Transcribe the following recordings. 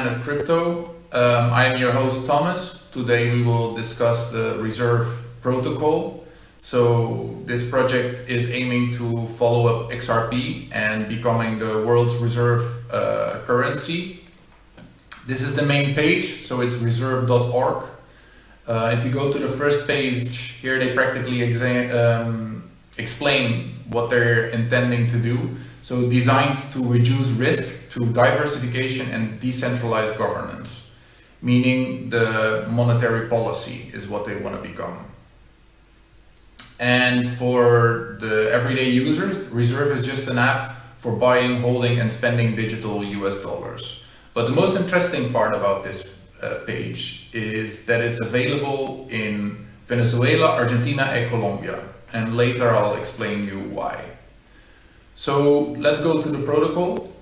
Planet Crypto. I'm your host Thomas. Today we will discuss the Reserve protocol. So this project is aiming to follow up XRP and becoming the world's reserve currency. This is the main page, so it's reserve.org. If you go to the first page, here they practically explain what they're intending to do. So designed to reduce risk through diversification and decentralized governance, meaning the monetary policy is what they want to become. And for the everyday users, Reserve is just an app for buying, holding and spending digital US dollars. But the most interesting part about this page is that it's available in Venezuela, Argentina and Colombia. And later I'll explain you why. So let's go to the protocol.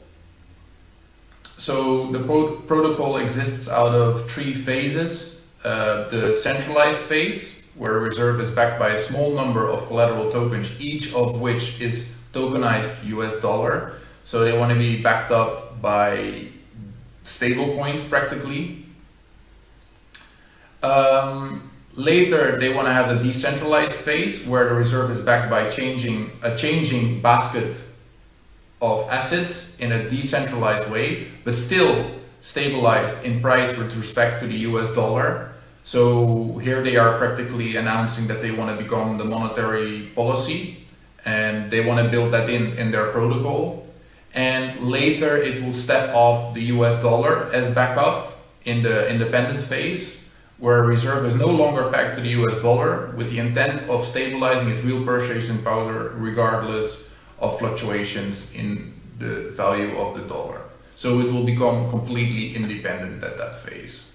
So the protocol exists out of three phases. The centralized phase, where Reserve is backed by a small number of collateral tokens, each of which is tokenized US dollar. So they want to be backed up by stablecoins practically. Later, they want to have the decentralized phase, where the Reserve is backed by a changing basket of assets in a decentralized way, but still stabilized in price with respect to the US dollar. So here they are practically announcing that they want to become the monetary policy, and they want to build that in their protocol. And later it will step off the US dollar as backup in the independent phase, where Reserve is no longer pegged to the US dollar with the intent of stabilizing its real purchasing power regardless of fluctuations in the value of the dollar. So it will become completely independent at that phase.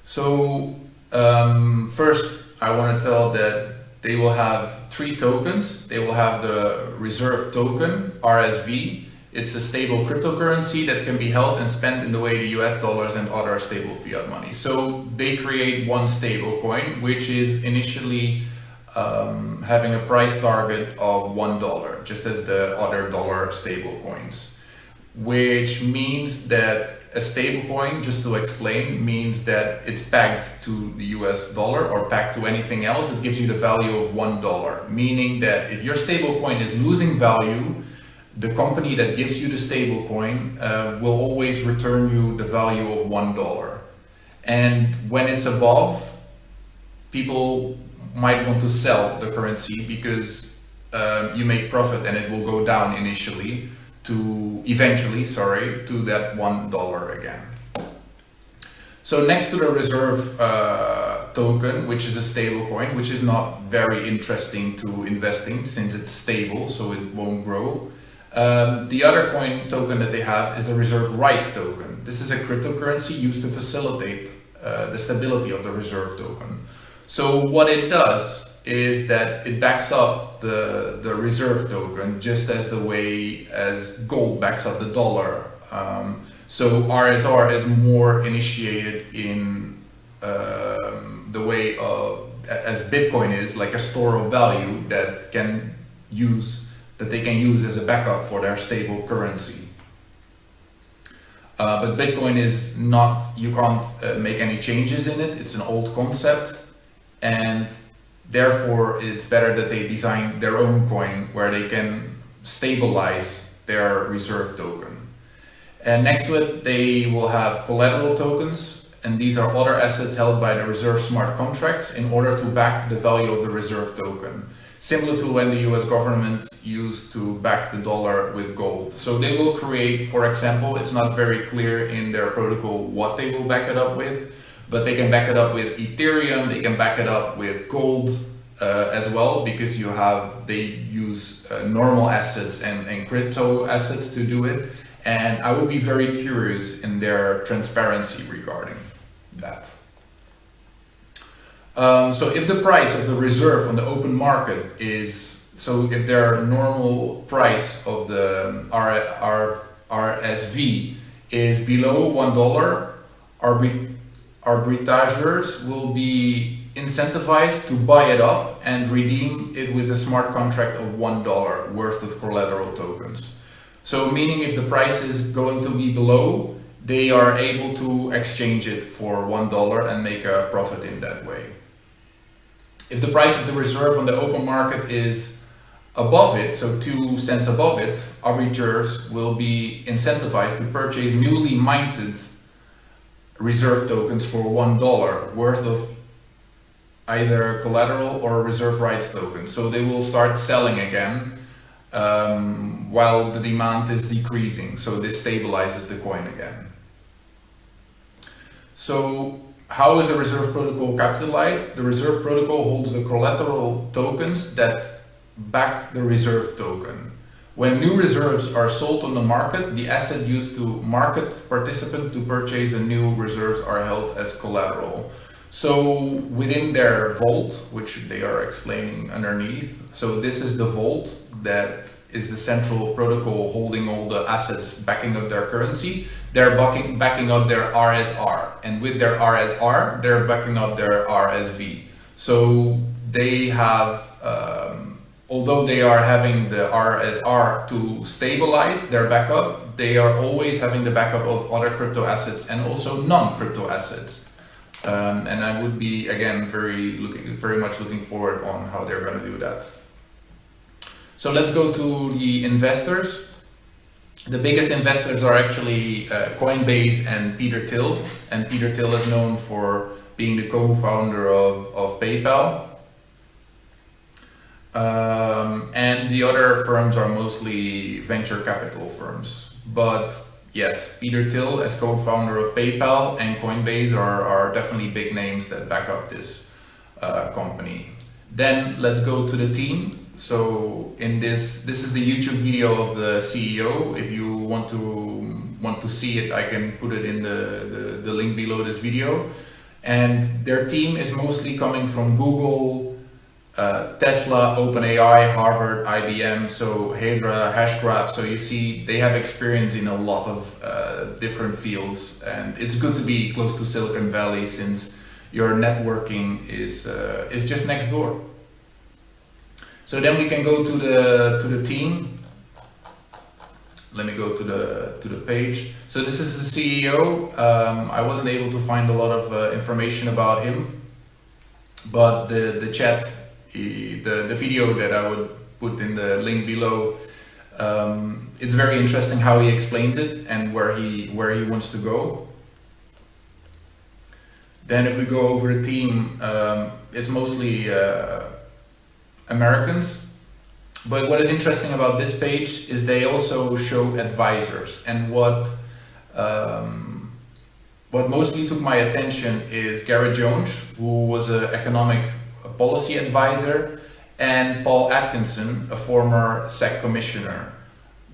So first I want to tell that they will have three tokens. They will have the Reserve token, RSV. It's a stable cryptocurrency that can be held and spent in the way the US dollars and other stable fiat money. So they create one stable coin, which is initially having a price target of $1, just as the other dollar stable coins. Which means that a stable coin, just to explain, means that it's pegged to the US dollar or pegged to anything else. It gives you the value of $1, meaning that if your stable coin is losing value, the company that gives you the stable coin will always return you the value of $1. And when it's above, people might want to sell the currency because you make profit and it will go down eventually to that $1 again. So next to the Reserve token, which is a stable coin, which is not very interesting to investing since it's stable, so it won't grow. The other coin token that they have is the Reserve Rights token. This is a cryptocurrency used to facilitate the stability of the Reserve token. So what it does is that it backs up the Reserve token just as the way as gold backs up the dollar. So RSR is more initiated in the way of as Bitcoin is, like a store of value that they can use as a backup for their stable currency. But Bitcoin is not, you can't make any changes in it. It's an old concept, and therefore it's better that they design their own coin where they can stabilize their Reserve token. And next to it, they will have collateral tokens, and these are other assets held by the Reserve smart contracts in order to back the value of the Reserve token. Similar to when the US government used to back the dollar with gold. So they will create, for example, it's not very clear in their protocol what they will back it up with, but they can back it up with Ethereum, they can back it up with gold as well, because they use normal assets and crypto assets to do it. And I would be very curious in their transparency regarding that. So if the price of the Reserve on the open market if their normal price of the RSV is below $1, arbitrageurs will be incentivized to buy it up and redeem it with a smart contract of $1 worth of collateral tokens. So meaning if the price is going to be below, they are able to exchange it for $1 and make a profit in that way. If the price of the reserve on the open market is above it, so 2 cents above it, arbitrageurs will be incentivized to purchase newly minted reserve tokens for $1 worth of either collateral or reserve rights tokens. So they will start selling again while the demand is decreasing. So this stabilizes the coin again. So how is the reserve protocol capitalized? The reserve protocol holds the collateral tokens that back the reserve token. When new reserves are sold on the market, the asset used to market participant to purchase the new reserves are held as collateral. So within their vault, which they are explaining underneath, so this is the vault that is the central protocol holding all the assets backing up their currency. They're backing up their RSR, and with their RSR, they're backing up their RSV. So they have, although they are having the RSR to stabilize their backup, they are always having the backup of other crypto assets and also non-crypto assets. And I would be again very much looking forward on how they're going to do that. So let's go to the investors. The biggest investors are actually Coinbase and Peter Thiel. And Peter Thiel is known for being the co-founder of PayPal. And the other firms are mostly venture capital firms. But yes, Peter Thiel as co-founder of PayPal and Coinbase are definitely big names that back up this company. Then let's go to the team. So in this is the YouTube video of the CEO. If you want to see it, I can put it in the link below this video. And their team is mostly coming from Google, Tesla, OpenAI, Harvard, IBM, so Hydra, Hashgraph. So you see they have experience in a lot of different fields, and it's good to be close to Silicon Valley since your networking is just next door. So then we can go to the team. Let me go to the page. So this is the CEO. I wasn't able to find a lot of information about him, but the chat, the video that I would put in the link below, it's very interesting how he explains it and where he wants to go. Then if we go over the team, it's mostly Americans. But what is interesting about this page is they also show advisors, and what mostly took my attention is Garrett Jones, who was an economic policy advisor, and Paul Atkinson, a former SEC commissioner.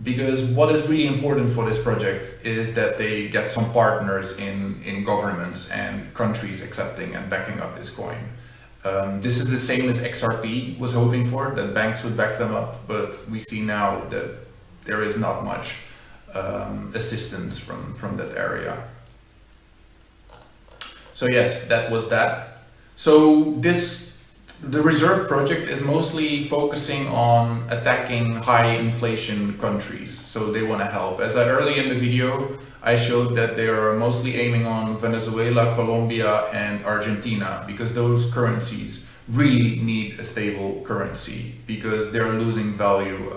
Because what is really important for this project is that they get some partners in governments and countries accepting and backing up this coin. This is the same as XRP was hoping for, that banks would back them up, but we see now that there is not much assistance from that area. So yes, that was that. So the reserve project is mostly focusing on attacking high inflation countries. So they want to help. As I earlier in the video, I showed that they are mostly aiming on Venezuela, Colombia, and Argentina, because those currencies really need a stable currency because they're losing value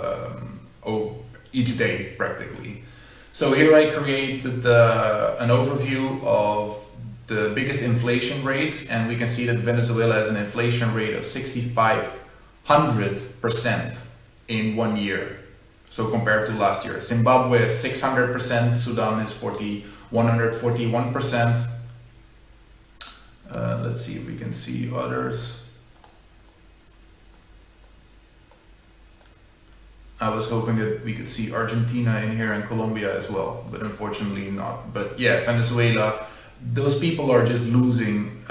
each day practically. So here I created an overview of the biggest inflation rates, and we can see that Venezuela has an inflation rate of 6,500% in 1 year. So compared to last year, Zimbabwe is 600%, Sudan is 141%. Let's see if we can see others. I was hoping that we could see Argentina in here and Colombia as well, but unfortunately not. But yeah, Venezuela, those people are just losing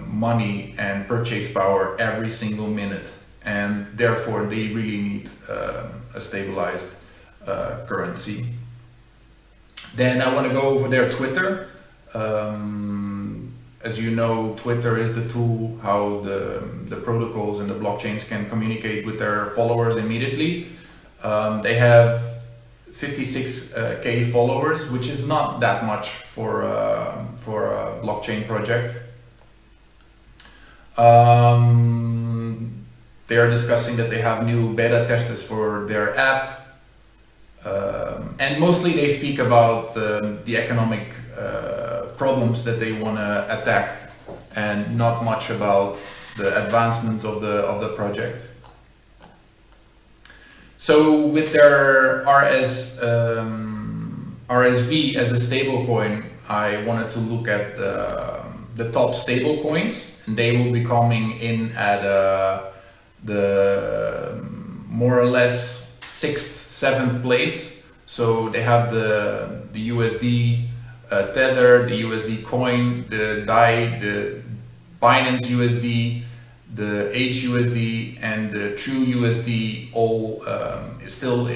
money and purchase power every single minute, and therefore they really need a stabilized currency. Then I want to go over their Twitter. As you know, Twitter is the tool how the protocols and the blockchains can communicate with their followers immediately. They have 56K followers, which is not that much for a blockchain project. They are discussing that they have new beta testers for their app. And mostly they speak about the economic problems that they want to attack, and not much about the advancements of the project. So with their RSV as a stablecoin, I wanted to look at the top stablecoins, and they will be coming in at the more or less 6th, 7th place. So they have the USD Tether, the USD coin, the DAI, the Binance USD, the HUSD, and the True USD, all still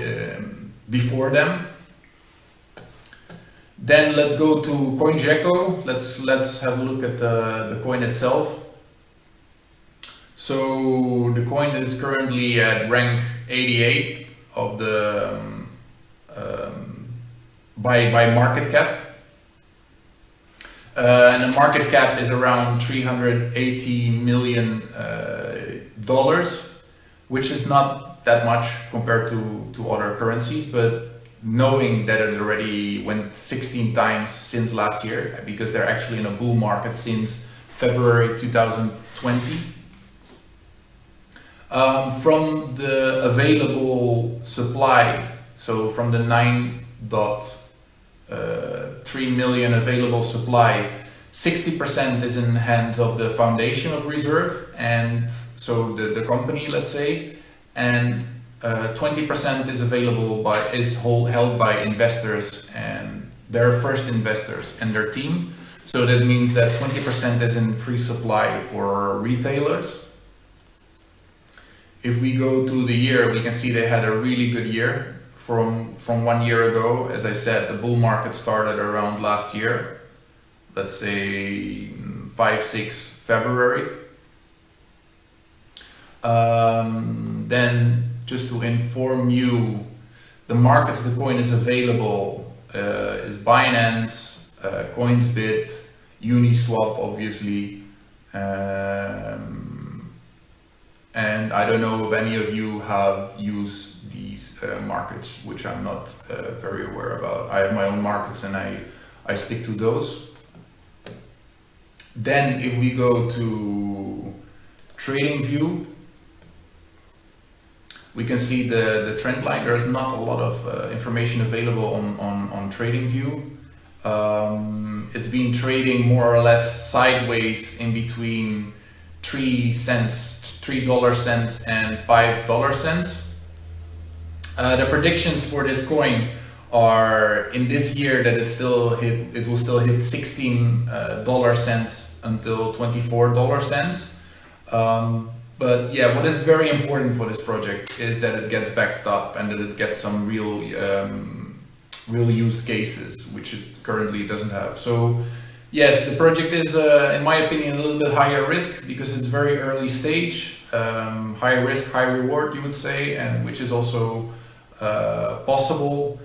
before them. Then let's go to coin Gecko. Let's have a look at the coin itself. So the coin is currently at rank 88 of the by market cap. And the market cap is around $380 million, which is not that much compared to other currencies, but knowing that it already went 16 times since last year, because they're actually in a bull market since February 2020. From the available supply, so from the 9.3 million available supply, 60% is in the hands of the foundation of reserve, and so the company, let's say, and 20% is available held by investors and their first investors and their team. So that means that 20% is in free supply for retailers. If we go to the year, we can see they had a really good year from 1 year ago. As I said, the bull market started around last year, let's say 5-6 February. Then just to inform you, the markets the coin is available is Binance, Coinsbit, Uniswap, obviously, and I don't know if any of you have used these markets, which I'm not very aware about. I have my own markets and I stick to those. Then if we go to TradingView, we can see the trend line. There's not a lot of information available on TradingView. It's been trading more or less sideways in between $3 cents and $5 cents. The predictions for this coin are in this year that it will still hit $16 cents until $24 cents. But yeah, what is very important for this project is that it gets backed up and that it gets some real use cases, which it currently doesn't have. So yes, the project is, in my opinion, a little bit higher risk because it's very early stage. High risk, high reward, you would say, and which is also possible.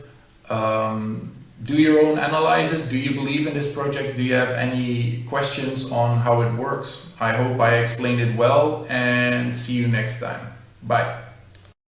Do your own analysis. Do you believe in this project? Do you have any questions on how it works? I hope I explained it well, and see you next time. Bye.